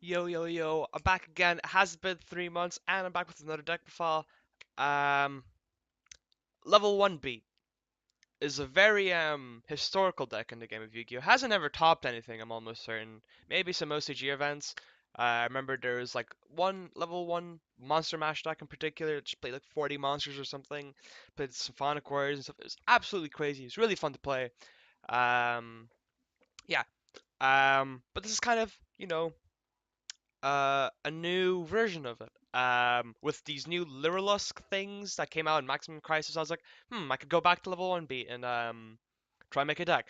Yo, yo, yo, I'm back again. It has been 3 months, and I'm back with another deck profile. Um, Level 1 Beat is a very historical deck in the game of Yu-Gi-Oh! Hasn't ever topped anything, I'm almost certain. Maybe some OCG events. I remember there was like one level 1 Monster Mash deck in particular that just played like 40 monsters or something. Played Symphonic Warriors and stuff. It was absolutely crazy. It's really fun to play. Um, yeah. But this is kind of, a new version of it. With these new Lyrilusc things that came out in Maximum Crisis, I was like, I could go back to level 1 beat and try and make a deck.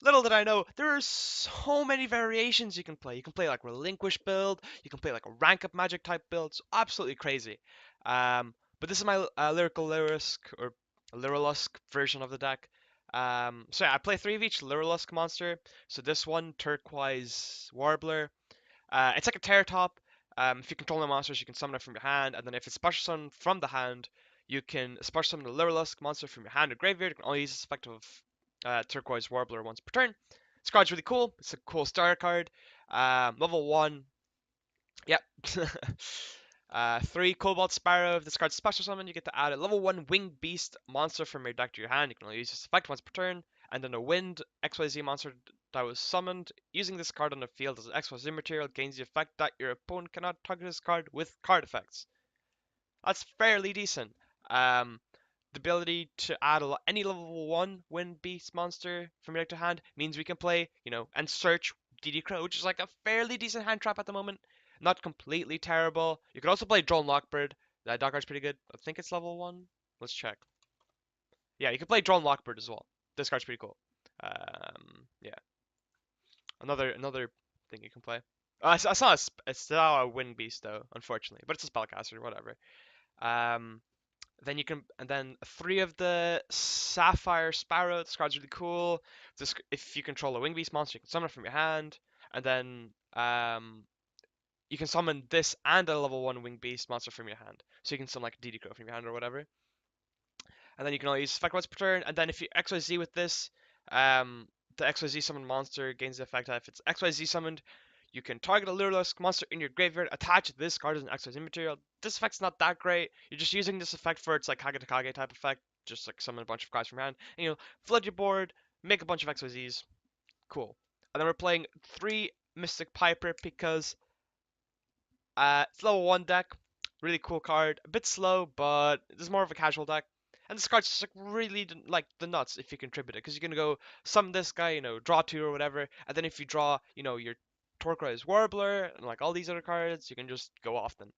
Little did I know, there are so many variations you can play. You can play like Relinquish build, you can play like a rank up magic type build. It's absolutely crazy. But this is my lyrical Lyrilusc or Lyrilusc version of the deck. So yeah, I play 3 of each Lyrilusc monster. So this one, Turquoise Warbler. It's like a Terror Top. If you control the monsters, you can summon it from your hand, and then if it's special summon from the hand, you can special summon a Lyrilusc monster from your hand or graveyard. You can only use this effect of Turquoise Warbler once per turn. This card's really cool. It's a cool starter card. Level 1. Yep. 3 Cobalt Sparrow. If this card's special summon, you get to add a level 1 Winged Beast monster from your deck to your hand. You can only use this effect once per turn. And then a Wind XYZ monster that was summoned using this card on the field as an XYZ material gains the effect that your opponent cannot target this card with card effects. That's fairly decent. Um, the ability to add any level 1 Wind Beast monster from your deck to hand means we can play, and search DD Crow, which is like a fairly decent hand trap at the moment. Not completely terrible. You could also play Drone Lockbird. That dog card's pretty good. I think it's level 1. Let's check. Yeah, you can play Drone Lockbird as well. This card's pretty cool. Yeah. Another thing you can play. I saw it's not a Wind Beast though, unfortunately, but it's a spellcaster, whatever. Um, then you can, and then 3 of the Sapphire Sparrow. This card's really cool. If you control a Wing Beast monster, you can summon it from your hand, and then you can summon this and a level 1 Wing Beast monster from your hand. So you can summon like a DD Crow from your hand or whatever. And then you can only use effect once per turn. And then if you XYZ with this, the XYZ summoned monster gains the effect that if it's XYZ summoned, you can target a Lyrilusc monster in your graveyard, attach this card as an XYZ material. This effect's not that great. You're just using this effect for its like Kage to Kage type effect, just like summon a bunch of cards from your hand, and flood your board, make a bunch of XYZs. Cool. And then we're playing 3 Mystic Piper because it's level 1 deck. Really cool card. A bit slow, but it's more of a casual deck. And this card's just like really like the nuts if you contribute it, because you can go summon this guy, draw 2 or whatever, and then if you draw, your Turquoise Warbler and like all these other cards, you can just go off them.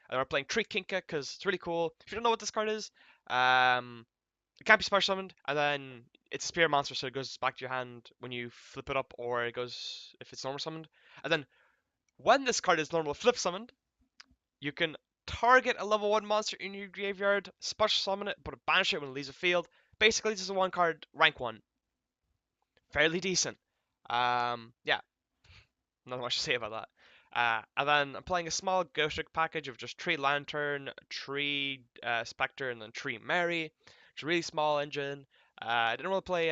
And we're playing Trick Kinka because it's really cool. If you don't know what this card is, it can't be special summoned, and then it's a spirit monster, so it goes back to your hand when you flip it up, or it goes if it's normal summoned. And then when this card is normal flip summoned, you can target a level 1 monster in your graveyard, special summon it, but banish it when it leaves the field. Basically, this is a 1 card, rank 1. Fairly decent. Yeah, not much to say about that. And then I'm playing a small Ghost Trick package of just 3 Lantern, 3 Spectre, and then 3 Mary. It's a really small engine. I didn't want to play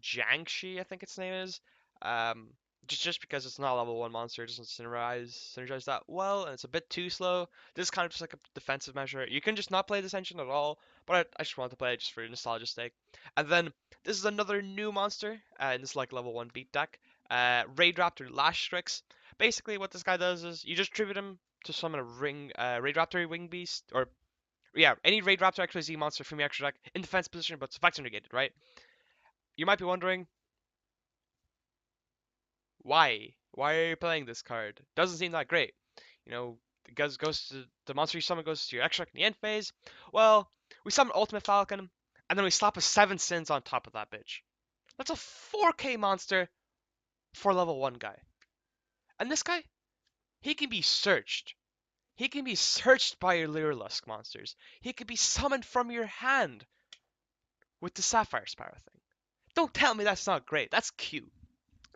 Jiangshi, I think its name is. Um, just because it's not a level 1 monster, it doesn't synergize that well, and it's a bit too slow. This is kind of just like a defensive measure. You can just not play this engine at all, but I just wanted to play it just for nostalgia's sake. And then this is another new monster in this like level 1 beat deck. Raid Raptor Lash Strix. Basically, what this guy does is you just tribute him to summon a Raid Raptor Wing Beast, or yeah, any Raid Raptor XYZ monster from your extra deck in defense position, but its effects are negated, right? You might be wondering, why? Why are you playing this card? Doesn't seem that great. It goes to the monster you summon goes to your extra deck in the end phase. Well, we summon Ultimate Falcon, and then we slap a 7 Sins on top of that bitch. That's a 4K monster for level 1 guy. And this guy, he can be searched. He can be searched by your Lyrilusc monsters. He can be summoned from your hand with the Sapphire Sparrow thing. Don't tell me that's not great. That's cute.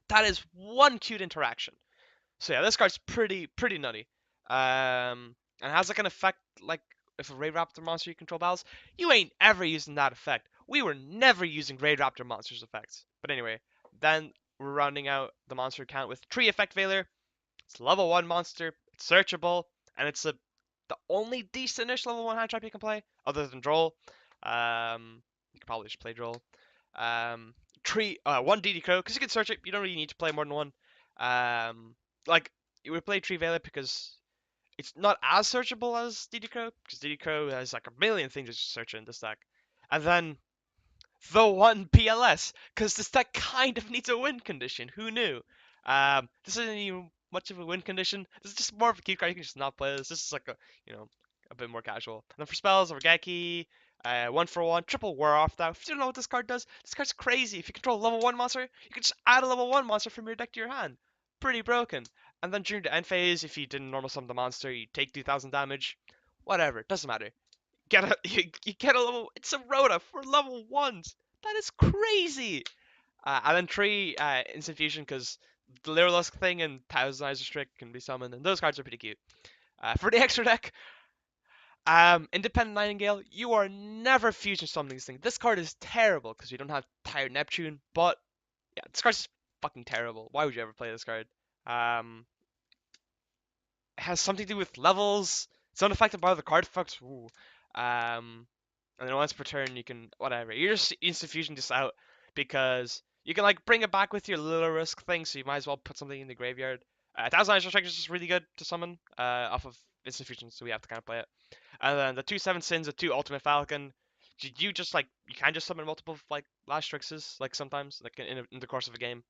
That is one cute interaction. So yeah, this card's pretty nutty. And has like an effect like if a Raid Raptor monster you control battles, you ain't ever using that effect. We were never using Raid Raptor monsters effects. But anyway, then we're rounding out the monster count with 3 Effect Veiler. It's a level 1 monster, it's searchable, and it's the only decentish level 1 hand trap you can play, other than Droll. You can probably just play Droll. Um, one DD Crow, because you can search it, you don't really need to play more than one. Like, you would play Tree Vela because it's not as searchable as DD Crow, because DD Crow has like a million things to search in this deck. And then the one PLS, because this deck kind of needs a win condition. Who knew? This isn't even much of a win condition. This is just more of a cute card. You can just not play this. This is like a bit more casual. And then for spells, Regeki, 1 for 1, triple War Off. Now, if you don't know what this card does, this card's crazy. If you control a level 1 monster, you can just add a level 1 monster from your deck to your hand. Pretty broken. And then during the end phase, if you didn't normal summon the monster, you take 2,000 damage. Whatever, doesn't matter. You get a level. It's a Rhoda for level 1s. That is crazy. And then 3 instant fusion because the Lyrilusc thing and Thousand Strict can be summoned, and those cards are pretty cute. For the extra deck, Independent Nightingale, you are never fusion summoning this thing. This card is terrible because we don't have Tired Neptune, but yeah, this card's just fucking terrible. Why would you ever play this card? Um, it has something to do with levels. It's unaffected by the card effects. Ooh. And then once per turn you can whatever. You're just instant fusion this out because you can like bring it back with your Lyrilusc thing, so you might as well put something in the graveyard. Thousand Eyes Restriction is just really good to summon off of instant fusion, so we have to kind of play it. And then the 2/7 Sins, the 2 Ultimate Falcon. You just like you can just summon multiple like Last Strixes like sometimes like in the course of a game.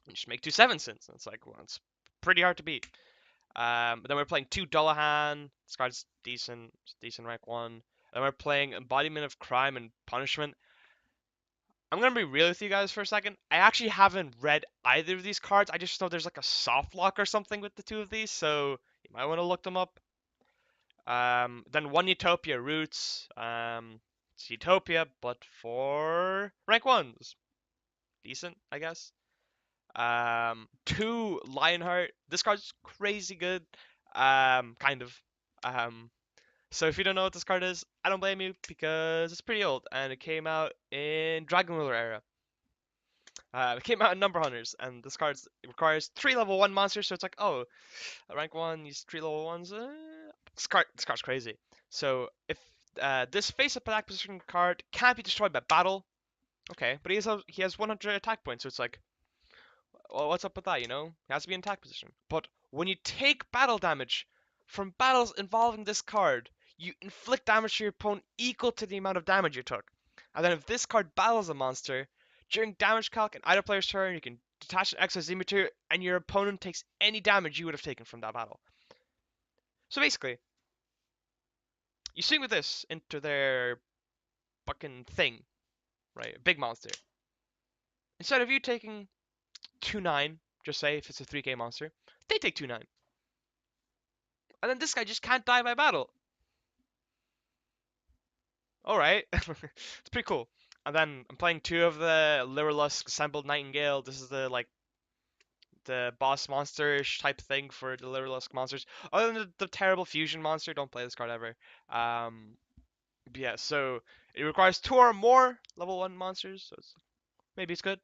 You just make 2/7 Sins. And it's like well, it's pretty hard to beat. Then we're playing 2 Dullahan. This card's decent rank 1. Then we're playing Embodiment of Crime and Punishment. I'm gonna be real with you guys for a second. I actually haven't read either of these cards. I just know there's like a soft lock or something with the two of these, so you might want to look them up. Then 1 Utopia Roots. It's Utopia, but for rank 1s. Decent, I guess. 2 Lionheart. This card's crazy good. Kind of. So if you don't know what this card is, I don't blame you because it's pretty old and it came out in Dragon Ruler era. It came out in Number Hunters, and this card requires 3 level 1 monsters, so it's like, oh, rank 1, use 3 level 1s. This card's crazy. So if this face-up attack position card can't be destroyed by battle, okay, but he has 100 attack points, so it's like, well, what's up with that, you know? He has to be in attack position. But when you take battle damage from battles involving this card, you inflict damage to your opponent equal to the amount of damage you took. And then if this card battles a monster, during damage calc in either player's turn, you can detach an XYZ material, and your opponent takes any damage you would have taken from that battle. So basically, you swing with this into their fucking thing, right? A big monster. Instead of you taking 2/9, just say if it's a 3k monster, they take 2/9. And then this guy just can't die by battle. Alright. It's pretty cool. And then I'm playing 2 of the Lyrilusc Assembled Nightingale. This is the boss monster-ish type thing for the Lyrilusc monsters. Other than the terrible fusion monster, don't play this card ever. But yeah, so it requires 2 or more level 1 monsters, so maybe it's good.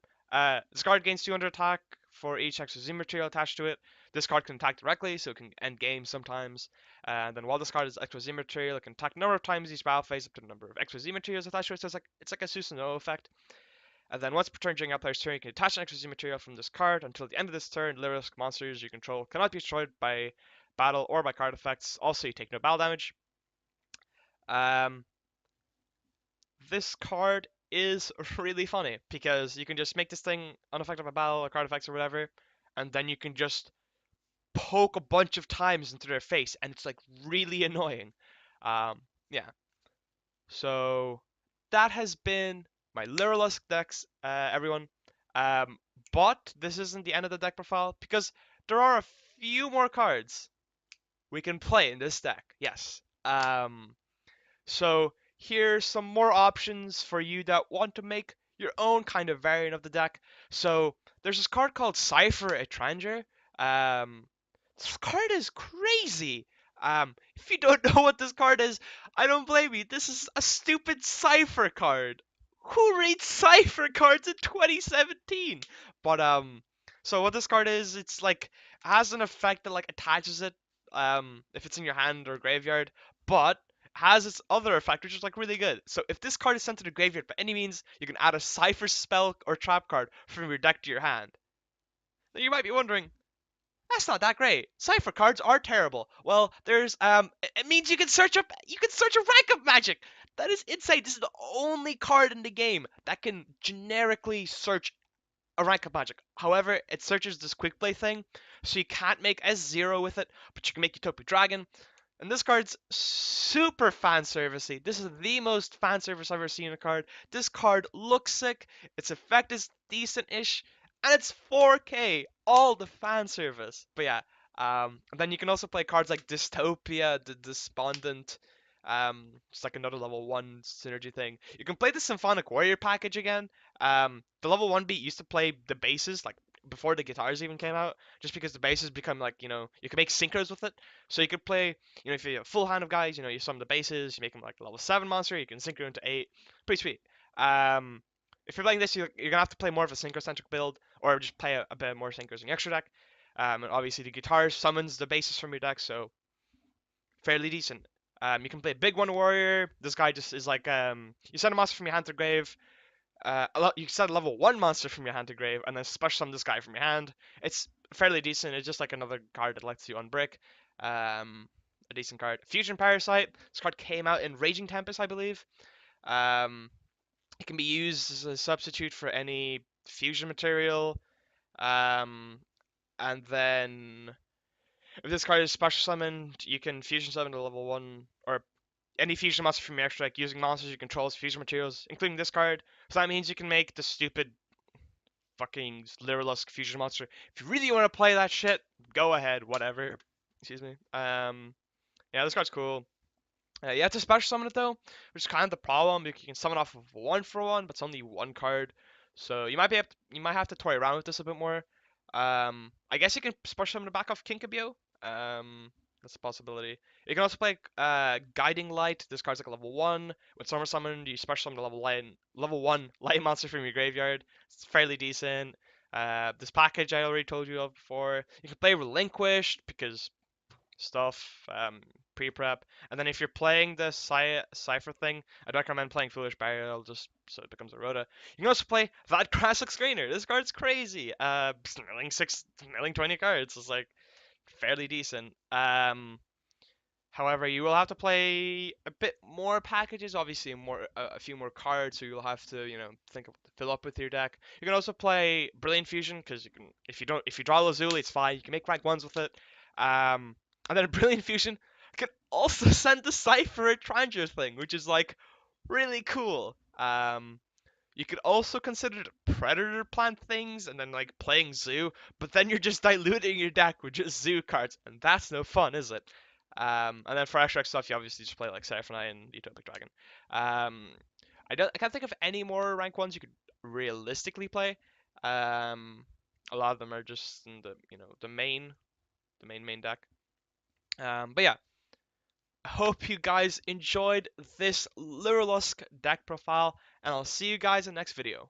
This card gains 200 attack for each XYZ material attached to it. This card can attack directly, so it can end game sometimes. And then while this card is XYZ material, it can attack a number of times each battle phase up to the number of XYZ materials attached to it. So it's like a Susanoo effect. And then once per turn during a player's turn, you can attach an XYZ material from this card. Until the end of this turn, Lyrilusc monsters you control cannot be destroyed by battle or by card effects. Also, you take no battle damage. This card is really funny because you can just make this thing unaffected by battle or card effects or whatever, and then you can just poke a bunch of times into their face, and it's like really annoying. Yeah. So that has been my Lyrilusc decks, everyone. But this isn't the end of the deck profile because there are a few more cards we can play in this deck. Yes. So here's some more options for you that want to make your own kind of variant of the deck. So there's this card called Cypher Etranger. This card is crazy. If you don't know what this card is, I don't blame you. This is a stupid Cypher card. Who reads Cypher cards in 2017? But so what this card is, it's like has an effect that like attaches it if it's in your hand or graveyard, but has its other effect which is like really good. So if this card is sent to the graveyard by any means, you can add a Cipher spell or trap card from your deck to your hand. Now you might be wondering, that's not that great. Cipher cards are terrible. Well, there's it means you can search a rank of magic. That is insane. This is the only card in the game that can generically search a rank of magic. However, it searches this quick play thing, so you can't make S0 with it, but you can make Utopia Dragon. And this card's super fan servicey. This is the most fan service I've ever seen in a card. This card looks sick, its effect is decent-ish, and it's 4K. All the fan service. But yeah, and then you can also play cards like Dystopia, the Despondent. It's like another level 1 synergy thing. You can play the Symphonic Warrior package again. The level 1 beat used to play the bases, like before the guitars even came out, just because the bases become like, you can make synchros with it. So you could play, if you have a full hand of guys, you summon the bases, you make them like a level 7 monster, you can synchro into 8. Pretty sweet. If you're playing this, you're gonna have to play more of a synchro-centric build, or just play a bit more synchros in your extra deck. And obviously the guitar summons the bases from your deck, so fairly decent. You can play a big one warrior. This guy just is like, you send a monster from your hand to grave, you set a level 1 monster from your hand to grave, and then special summon this guy from your hand. It's fairly decent. It's just like another card that lets you unbrick. A decent card. Fusion Parasite. This card came out in Raging Tempest, I believe. Um, it can be used as a substitute for any fusion material. Um, and then if this card is special summoned, you can fusion summon to level 1, or any fusion monster from your extra deck using monsters you control as fusion materials, including this card. So that means you can make the stupid fucking Lyrilusc fusion monster. If you really want to play that shit, go ahead, whatever. Excuse me. Yeah, this card's cool. You have to special summon it though, which is kind of the problem. You can summon off of 1-for-1, but it's only one card, so you might have to toy around with this a bit more. I guess you can special summon it back off Kinkabio. That's a possibility. You can also play Guiding Light. This card's like a level 1. With Summer Summoned, you special summon a level 1 light monster from your graveyard. It's fairly decent. This package I already told you of before. You can play Relinquished because stuff, pre-prep. And then if you're playing the Cypher thing, I'd recommend playing Foolish Burial just so it becomes a Rhoda. You can also play that classic screener. This card's crazy. Milling 20 cards is like fairly decent. However, you will have to play a bit more packages, obviously a few more cards, so you'll have to, think of what to fill up with your deck. You can also play Brilliant Fusion because you can if you draw Lazuli, it's fine. You can make rank ones with it. And then Brilliant Fusion can also send the Cypher a Trancher thing, which is like really cool. You could also consider Predator plant things and then like playing Zoo, but then you're just diluting your deck with just Zoo cards, and that's no fun, is it? And then for extra stuff, you obviously just play like Seraphonite and Utopic Dragon. Um, I can't think of any more rank ones you could realistically play. A lot of them are just in the the main deck. But yeah, I hope you guys enjoyed this Lyrilusc deck profile, and I'll see you guys in the next video.